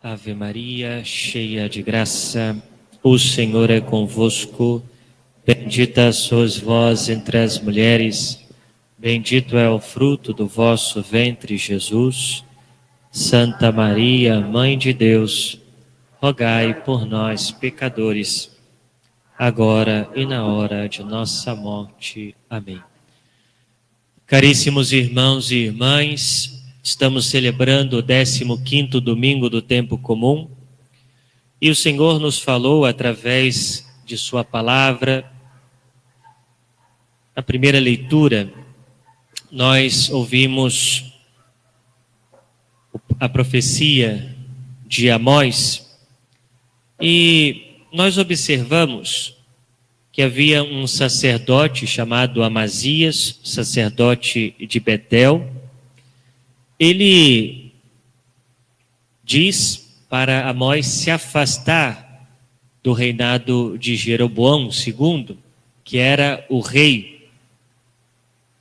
Ave Maria, cheia de graça, o Senhor é convosco. Bendita sois vós entre as mulheres, bendito é o fruto do vosso ventre, Jesus. Santa Maria, Mãe de Deus, rogai por nós, pecadores, agora e na hora de nossa morte. Amém. Caríssimos irmãos e irmãs, estamos celebrando o 15º domingo do tempo comum e o Senhor nos falou através de sua palavra. Na primeira leitura, nós ouvimos a profecia de Amós e nós observamos que havia um sacerdote chamado Amazias, sacerdote de Betel. Ele diz para Amós se afastar do reinado de Jeroboão II, que era o rei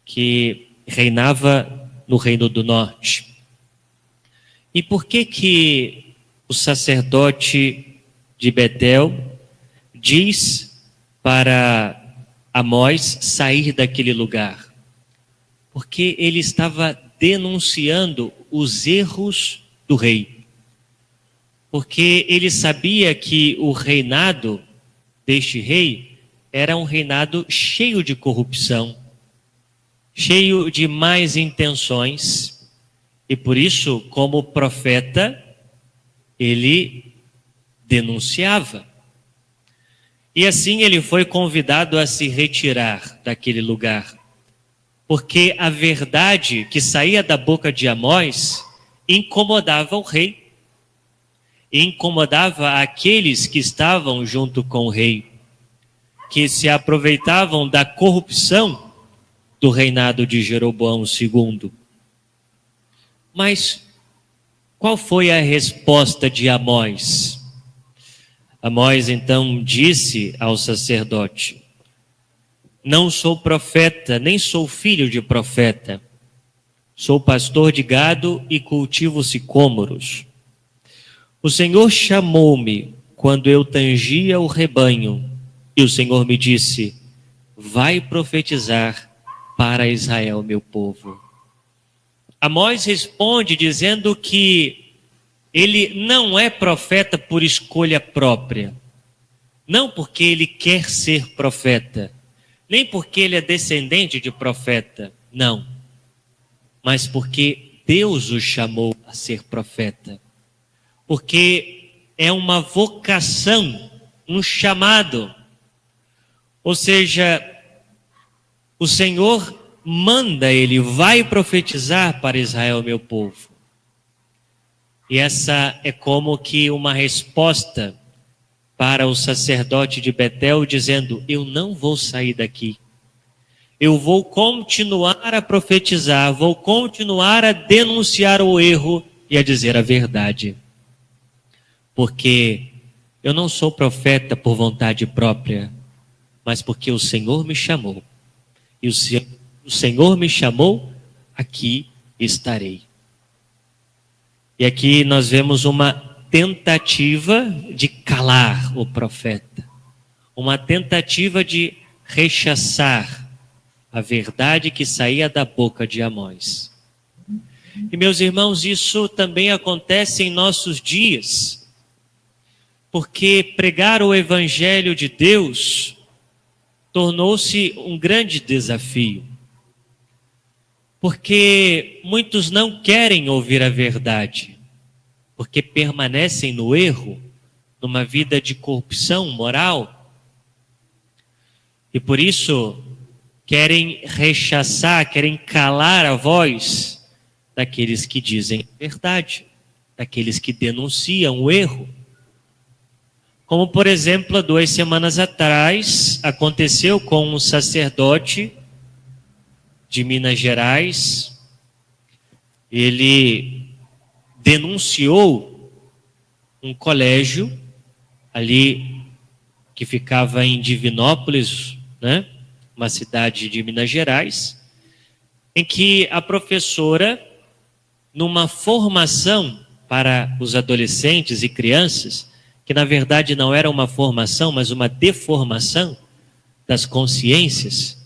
que reinava no Reino do Norte. E por que o sacerdote de Betel diz para Amós sair daquele lugar? Porque ele estava denunciando os erros do rei. Porque ele sabia que o reinado deste rei era um reinado cheio de corrupção, cheio de más intenções, e por isso, como profeta, ele denunciava. E assim ele foi convidado a se retirar daquele lugar, porque a verdade que saía da boca de Amós incomodava o rei, incomodava aqueles que estavam junto com o rei, que se aproveitavam da corrupção do reinado de Jeroboão II. Mas qual foi a resposta de Amós? Amós então disse ao sacerdote: não sou profeta, nem sou filho de profeta. Sou pastor de gado e cultivo sicômoros. O Senhor chamou-me quando eu tangia o rebanho, e o Senhor me disse: vai profetizar para Israel, meu povo. Amós responde dizendo que ele não é profeta por escolha própria, não porque ele quer ser profeta, nem porque ele é descendente de profeta, não, mas porque Deus o chamou a ser profeta, porque é uma vocação, um chamado, ou seja, o Senhor manda ele, vai profetizar para Israel, meu povo. E essa é como que uma resposta para o sacerdote de Betel, dizendo: eu não vou sair daqui. Eu vou continuar a profetizar, vou continuar a denunciar o erro e a dizer a verdade. Porque eu não sou profeta por vontade própria, mas porque o Senhor me chamou. E o Senhor me chamou, aqui estarei. E aqui nós vemos uma tentativa de calar o profeta, uma tentativa de rechaçar a verdade que saía da boca de Amós. E meus irmãos, isso também acontece em nossos dias, porque pregar o Evangelho de Deus tornou-se um grande desafio. Porque muitos não querem ouvir a verdade, porque permanecem no erro, numa vida de corrupção moral, e por isso querem rechaçar, querem calar a voz daqueles que dizem a verdade, daqueles que denunciam o erro. Como, por exemplo, há 2 semanas atrás, aconteceu com um sacerdote de Minas Gerais. Ele denunciou um colégio ali que ficava em Divinópolis, né? Uma cidade de Minas Gerais, em que a professora, numa formação para os adolescentes e crianças, que na verdade não era uma formação, mas uma deformação das consciências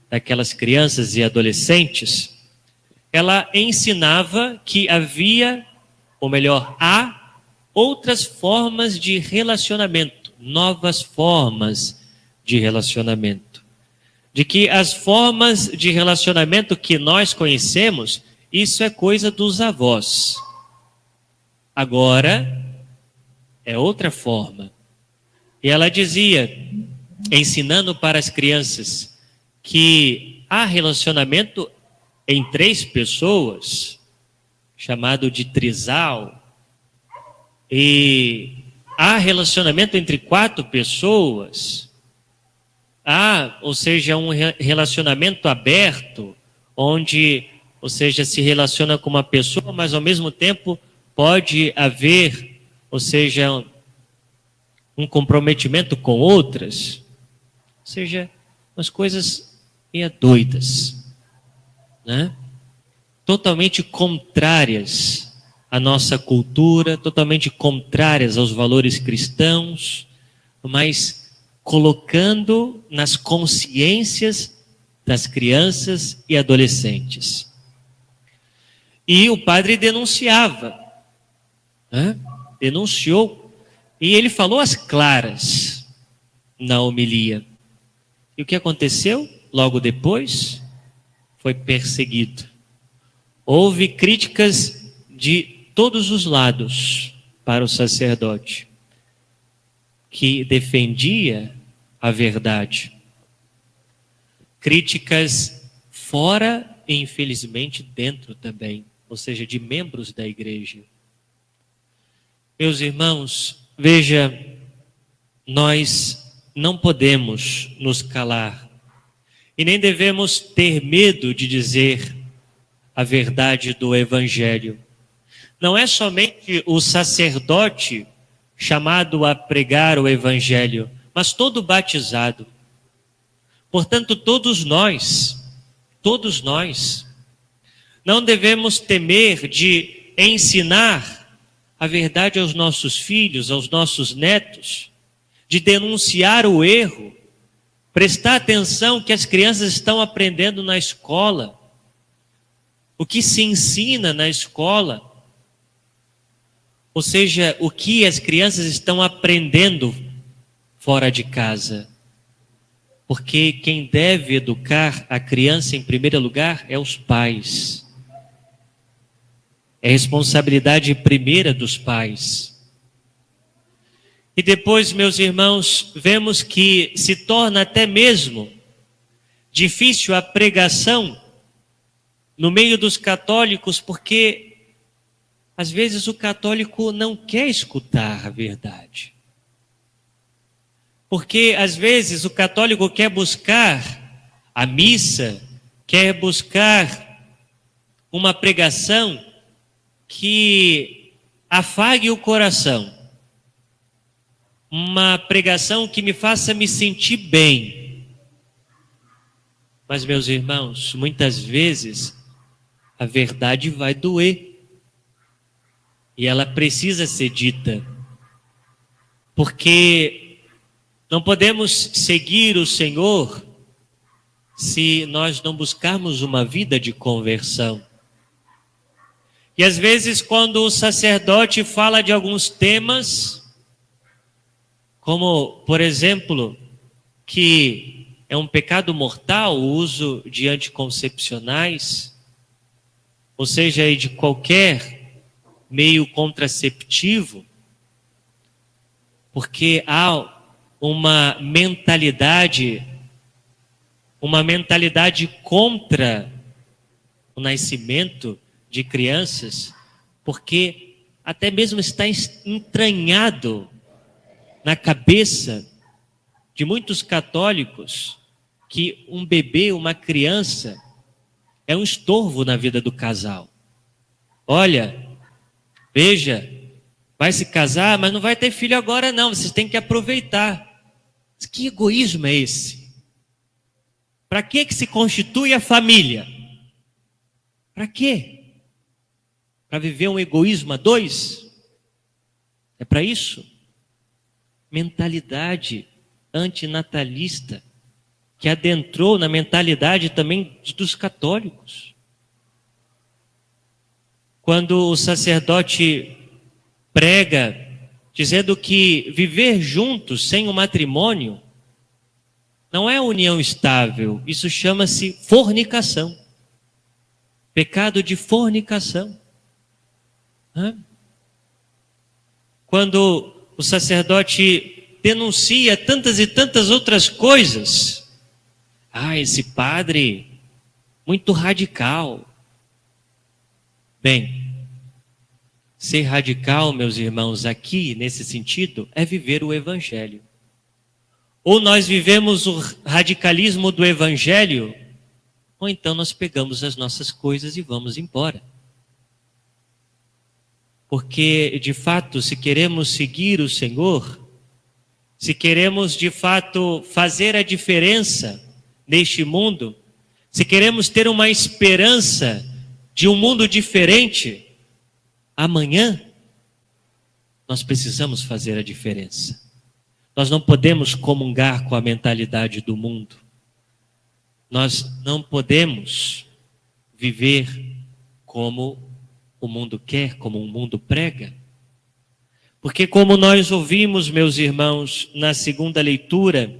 daquelas crianças e adolescentes, ela ensinava que havia, ou melhor, há outras formas de relacionamento, novas formas de relacionamento. De que as formas de relacionamento que nós conhecemos, isso é coisa dos avós. Agora é outra forma. E ela dizia, ensinando para as crianças, que há relacionamento em 3 pessoas, chamado de trisal, e há relacionamento entre 4 pessoas, ou seja, um relacionamento aberto, onde, ou seja, se relaciona com uma pessoa, mas ao mesmo tempo pode haver, ou seja, um comprometimento com outras, ou seja, umas coisas meio doidas, né? Totalmente contrárias à nossa cultura, totalmente contrárias aos valores cristãos, mas colocando nas consciências das crianças e adolescentes. E o padre denunciava, né? Denunciou, e ele falou às claras na homilia. E o que aconteceu logo depois? Foi perseguido. Houve críticas de todos os lados para o sacerdote, que defendia a verdade. Críticas fora e, infelizmente, dentro também, ou seja, de membros da igreja. Meus irmãos, veja, nós não podemos nos calar e nem devemos ter medo de dizer a verdade do Evangelho. Não é somente o sacerdote chamado a pregar o Evangelho, mas todo batizado. Portanto, todos nós, não devemos temer de ensinar a verdade aos nossos filhos, aos nossos netos, de denunciar o erro, prestar atenção que as crianças estão aprendendo na escola, o que se ensina na escola, ou seja, o que as crianças estão aprendendo fora de casa. Porque quem deve educar a criança em primeiro lugar é os pais. É responsabilidade primeira dos pais. E depois, meus irmãos, vemos que se torna até mesmo difícil a pregação no meio dos católicos, porque às vezes o católico não quer escutar a verdade. Porque às vezes o católico quer buscar a missa, quer buscar uma pregação que afague o coração, uma pregação que me faça me sentir bem. Mas, meus irmãos, muitas vezes a verdade vai doer e ela precisa ser dita, porque não podemos seguir o Senhor se nós não buscarmos uma vida de conversão. E às vezes, quando o sacerdote fala de alguns temas, como, por exemplo, que é um pecado mortal o uso de anticoncepcionais, ou seja, de qualquer meio contraceptivo, porque há uma mentalidade contra o nascimento de crianças, porque até mesmo está entranhado na cabeça de muitos católicos que um bebê, uma criança, é um estorvo na vida do casal. Olha, veja, vai se casar, mas não vai ter filho agora não, vocês têm que aproveitar. Que egoísmo é esse? Para que se constitui a família? Para quê? Para viver um egoísmo a dois? É para isso? Mentalidade antinatalista, que adentrou na mentalidade também dos católicos. Quando o sacerdote prega, dizendo que viver juntos sem o matrimônio não é união estável, isso chama-se fornicação. Pecado de fornicação. Quando o sacerdote denuncia tantas e tantas outras coisas, esse padre muito radical. Bem, ser radical, meus irmãos, aqui nesse sentido, é viver o Evangelho. Ou nós vivemos o radicalismo do Evangelho, ou então nós pegamos as nossas coisas e vamos embora. Porque, de fato, se queremos seguir o Senhor, se queremos, de fato, fazer a diferença neste mundo, se queremos ter uma esperança de um mundo diferente, amanhã, nós precisamos fazer a diferença. Nós não podemos comungar com a mentalidade do mundo. Nós não podemos viver como o mundo quer, como o mundo prega. Porque como nós ouvimos, meus irmãos, na segunda leitura,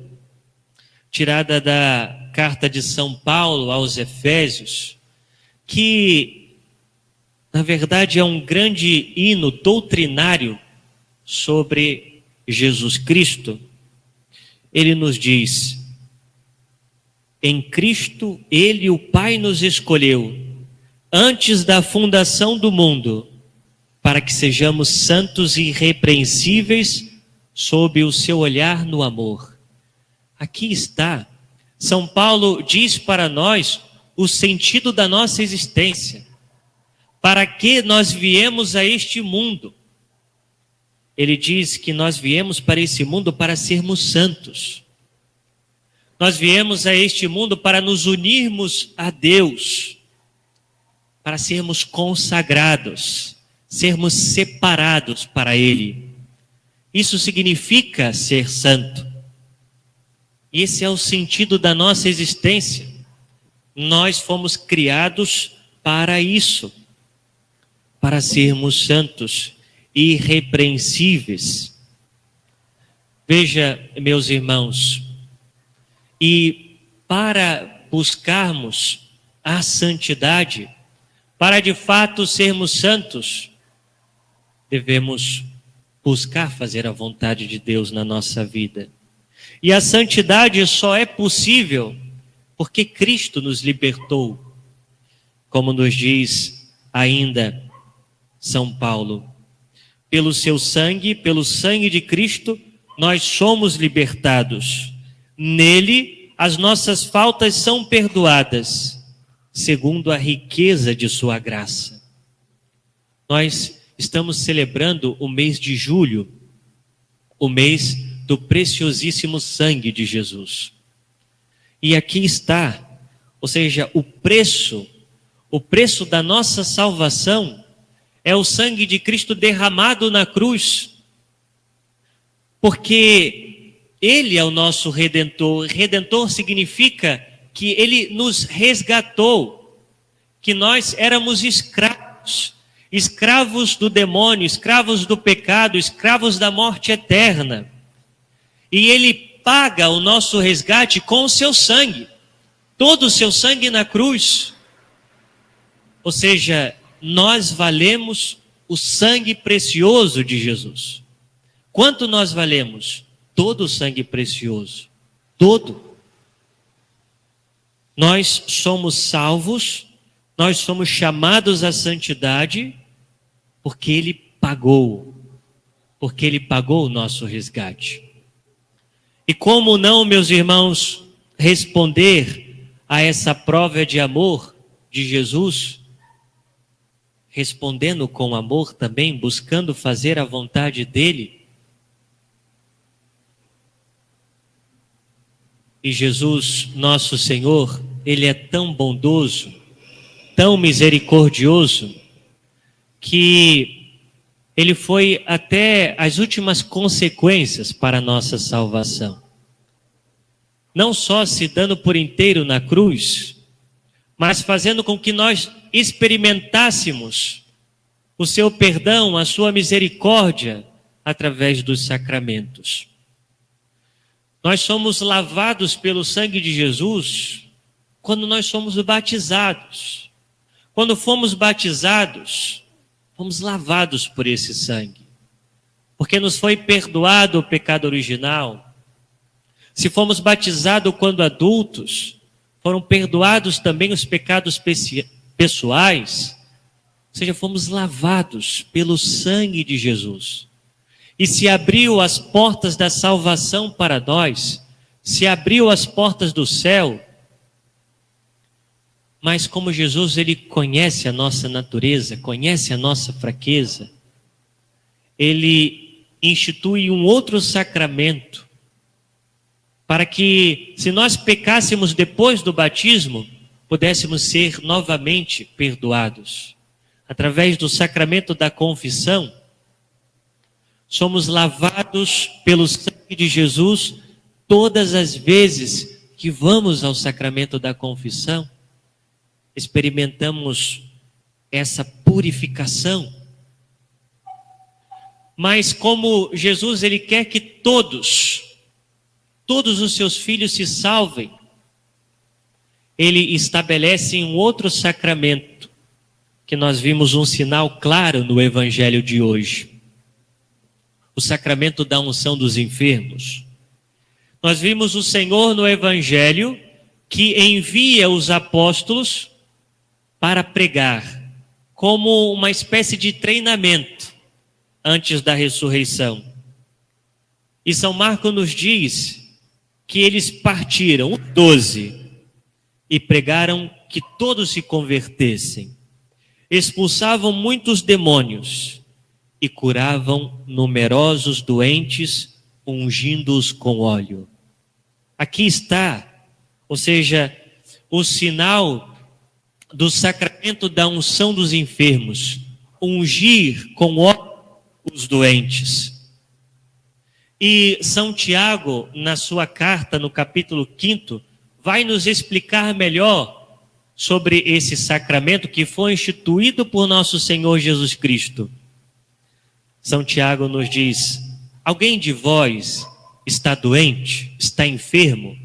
tirada da carta de São Paulo aos Efésios, que na verdade é um grande hino doutrinário sobre Jesus Cristo, ele nos diz: em Cristo, Ele, o Pai, nos escolheu antes da fundação do mundo, para que sejamos santos e irrepreensíveis sob o seu olhar no amor. Aqui está, São Paulo diz para nós o sentido da nossa existência. Para que nós viemos a este mundo? Ele diz que nós viemos para esse mundo para sermos santos. Nós viemos a este mundo para nos unirmos a Deus, para sermos consagrados, sermos separados para Ele. Isso significa ser santo. Esse é o sentido da nossa existência. Nós fomos criados para isso, para sermos santos, irrepreensíveis. Veja, meus irmãos, e para buscarmos a santidade, para de fato sermos santos, devemos buscar fazer a vontade de Deus na nossa vida. E a santidade só é possível porque Cristo nos libertou. Como nos diz ainda São Paulo, pelo seu sangue, pelo sangue de Cristo, nós somos libertados. Nele, as nossas faltas são perdoadas, segundo a riqueza de sua graça. Nós estamos celebrando o mês de julho, o mês do preciosíssimo sangue de Jesus. E aqui está, ou seja, o preço da nossa salvação é o sangue de Cristo derramado na cruz, porque Ele é o nosso Redentor. Redentor significa que Ele nos resgatou, que nós éramos escravos, escravos do demônio, escravos do pecado, escravos da morte eterna. E Ele paga o nosso resgate com o seu sangue, todo o seu sangue na cruz. Ou seja, nós valemos o sangue precioso de Jesus. Quanto nós valemos? Todo o sangue precioso. Todo. Nós somos salvos, nós somos chamados à santidade, porque Ele pagou. Porque Ele pagou o nosso resgate. E como não, meus irmãos, responder a essa prova de amor de Jesus? Respondendo com amor também, buscando fazer a vontade dEle. E Jesus, nosso Senhor, Ele é tão bondoso, tão misericordioso, que ele foi até as últimas consequências para a nossa salvação. Não só se dando por inteiro na cruz, mas fazendo com que nós experimentássemos o seu perdão, a sua misericórdia, através dos sacramentos. Nós somos lavados pelo sangue de Jesus quando nós somos batizados. Quando fomos batizados, fomos lavados por esse sangue, porque nos foi perdoado o pecado original. Se fomos batizados quando adultos, foram perdoados também os pecados pessoais, ou seja, fomos lavados pelo sangue de Jesus. E se abriu as portas da salvação para nós, se abriu as portas do céu. Mas como Jesus, ele conhece a nossa natureza, conhece a nossa fraqueza, ele institui um outro sacramento, para que, se nós pecássemos depois do batismo, pudéssemos ser novamente perdoados. Através do sacramento da confissão, somos lavados pelo sangue de Jesus todas as vezes que vamos ao sacramento da confissão. Experimentamos essa purificação. Mas como Jesus, ele quer que todos os seus filhos se salvem, ele estabelece um outro sacramento, que nós vimos um sinal claro no evangelho de hoje. O sacramento da unção dos enfermos. Nós vimos o Senhor no evangelho que envia os apóstolos para pregar, como uma espécie de treinamento antes da ressurreição. E São Marcos nos diz que eles partiram, 12, e pregaram que todos se convertessem. Expulsavam muitos demônios e curavam numerosos doentes, ungindo-os com óleo. Aqui está, ou seja, o sinal do sacramento da unção dos enfermos, ungir com óleo os doentes. E São Tiago, na sua carta, no capítulo 5, vai nos explicar melhor sobre esse sacramento que foi instituído por nosso Senhor Jesus Cristo. São Tiago nos diz: alguém de vós está doente, está enfermo?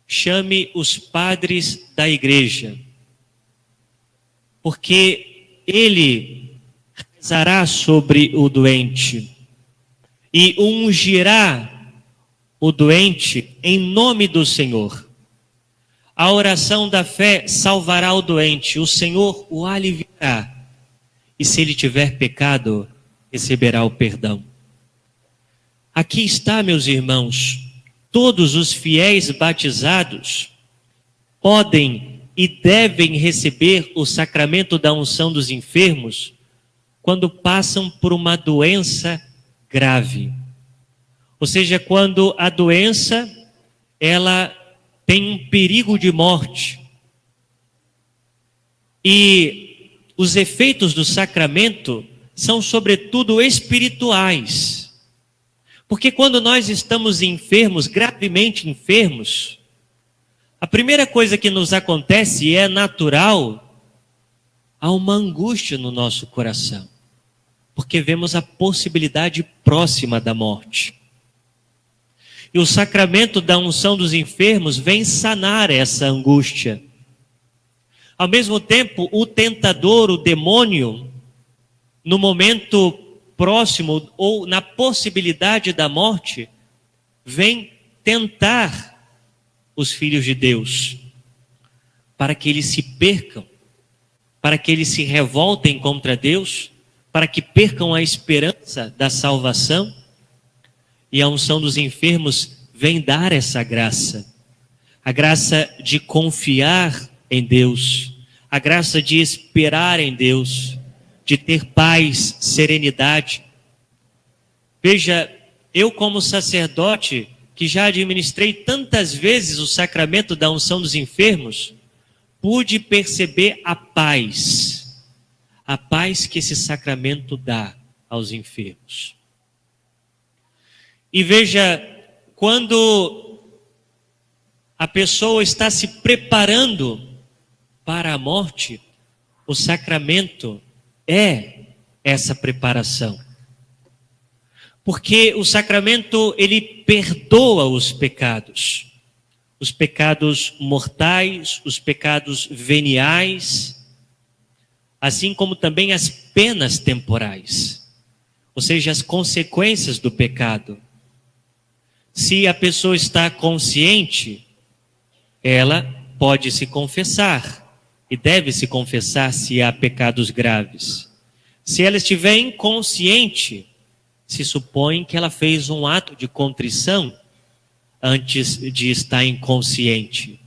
Chame os padres da igreja, porque ele rezará sobre o doente e ungirá o doente em nome do Senhor. A oração da fé salvará o doente, o Senhor o aliviará, e se ele tiver pecado, receberá o perdão. Aqui está, meus irmãos, todos os fiéis batizados podem e devem receber o sacramento da unção dos enfermos quando passam por uma doença grave. Ou seja, quando a doença, ela tem um perigo de morte. E os efeitos do sacramento são sobretudo espirituais. Porque quando nós estamos enfermos, gravemente enfermos, a primeira coisa que nos acontece, e é natural, há uma angústia no nosso coração. Porque vemos a possibilidade próxima da morte. E o sacramento da unção dos enfermos vem sanar essa angústia. Ao mesmo tempo, o tentador, o demônio, no momento próximo ou na possibilidade da morte, vem tentar os filhos de Deus, para que eles se percam, para que eles se revoltem contra Deus, para que percam a esperança da salvação. E a unção dos enfermos vem dar essa graça. A graça de confiar em Deus. A graça de esperar em Deus. De ter paz, serenidade. Veja, eu como sacerdote, que já administrei tantas vezes o sacramento da unção dos enfermos, pude perceber a paz a paz que esse sacramento dá aos enfermos. E veja, quando a pessoa está se preparando para a morte, o sacramento é essa preparação. Porque o sacramento, ele perdoa os pecados mortais, os pecados veniais, assim como também as penas temporais, ou seja, as consequências do pecado. Se a pessoa está consciente, ela pode se confessar, e deve se confessar se há pecados graves. Se ela estiver inconsciente, se supõe que ela fez um ato de contrição antes de estar inconsciente.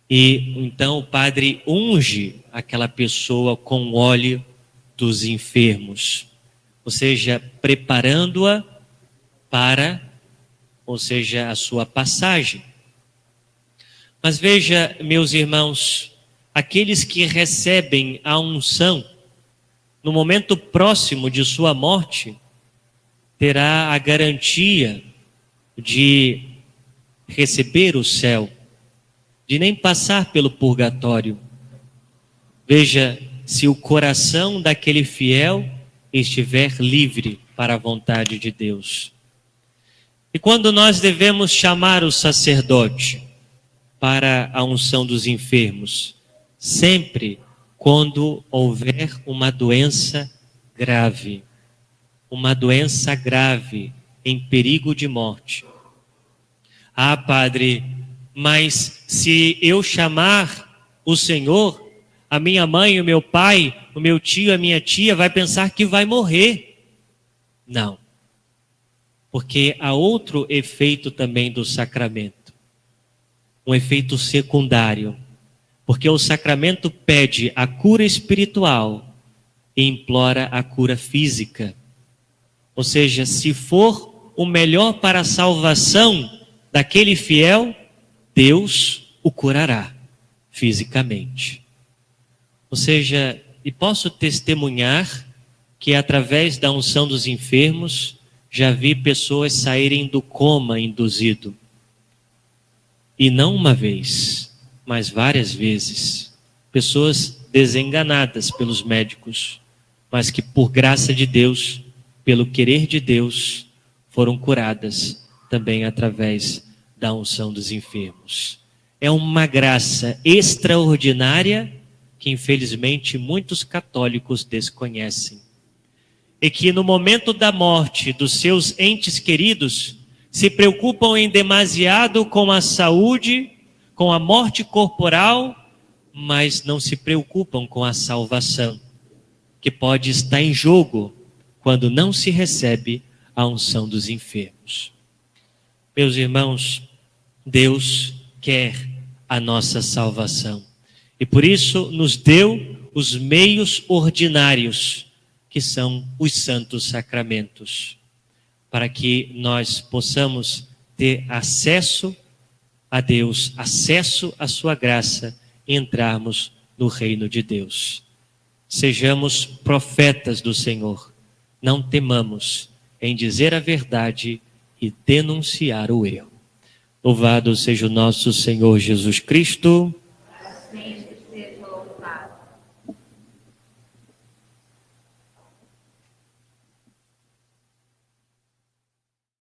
E então o padre unge aquela pessoa com o óleo dos enfermos, ou seja, preparando-a para, ou seja, a sua passagem. Mas veja, meus irmãos, aqueles que recebem a unção no momento próximo de sua morte, terá a garantia de receber o céu, de nem passar pelo purgatório. Veja, se o coração daquele fiel estiver livre para a vontade de Deus. E quando nós devemos chamar o sacerdote para a unção dos enfermos? Sempre quando houver uma doença grave em perigo de morte. Ah, padre, mas se eu chamar o Senhor, a minha mãe, o meu pai, o meu tio, a minha tia vai pensar que vai morrer. Não, porque há outro efeito também do sacramento, um efeito secundário. Porque o sacramento pede a cura espiritual e implora a cura física. Ou seja, se for o melhor para a salvação daquele fiel, Deus o curará fisicamente. Ou seja, e posso testemunhar que através da unção dos enfermos, já vi pessoas saírem do coma induzido. E não uma vez, mas várias vezes, pessoas desenganadas pelos médicos, mas que por graça de Deus, pelo querer de Deus, foram curadas também através da unção dos enfermos. É uma graça extraordinária que infelizmente muitos católicos desconhecem. E que no momento da morte dos seus entes queridos, se preocupam em demasiado com a saúde, com a morte corporal, mas não se preocupam com a salvação, que pode estar em jogo quando não se recebe a unção dos enfermos. Meus irmãos, Deus quer a nossa salvação e por isso nos deu os meios ordinários, que são os santos sacramentos, para que nós possamos ter acesso a Deus, acesso à sua graça e entrarmos no reino de Deus. Sejamos profetas do Senhor, não temamos em dizer a verdade e denunciar o erro. Louvado seja o nosso Senhor Jesus Cristo.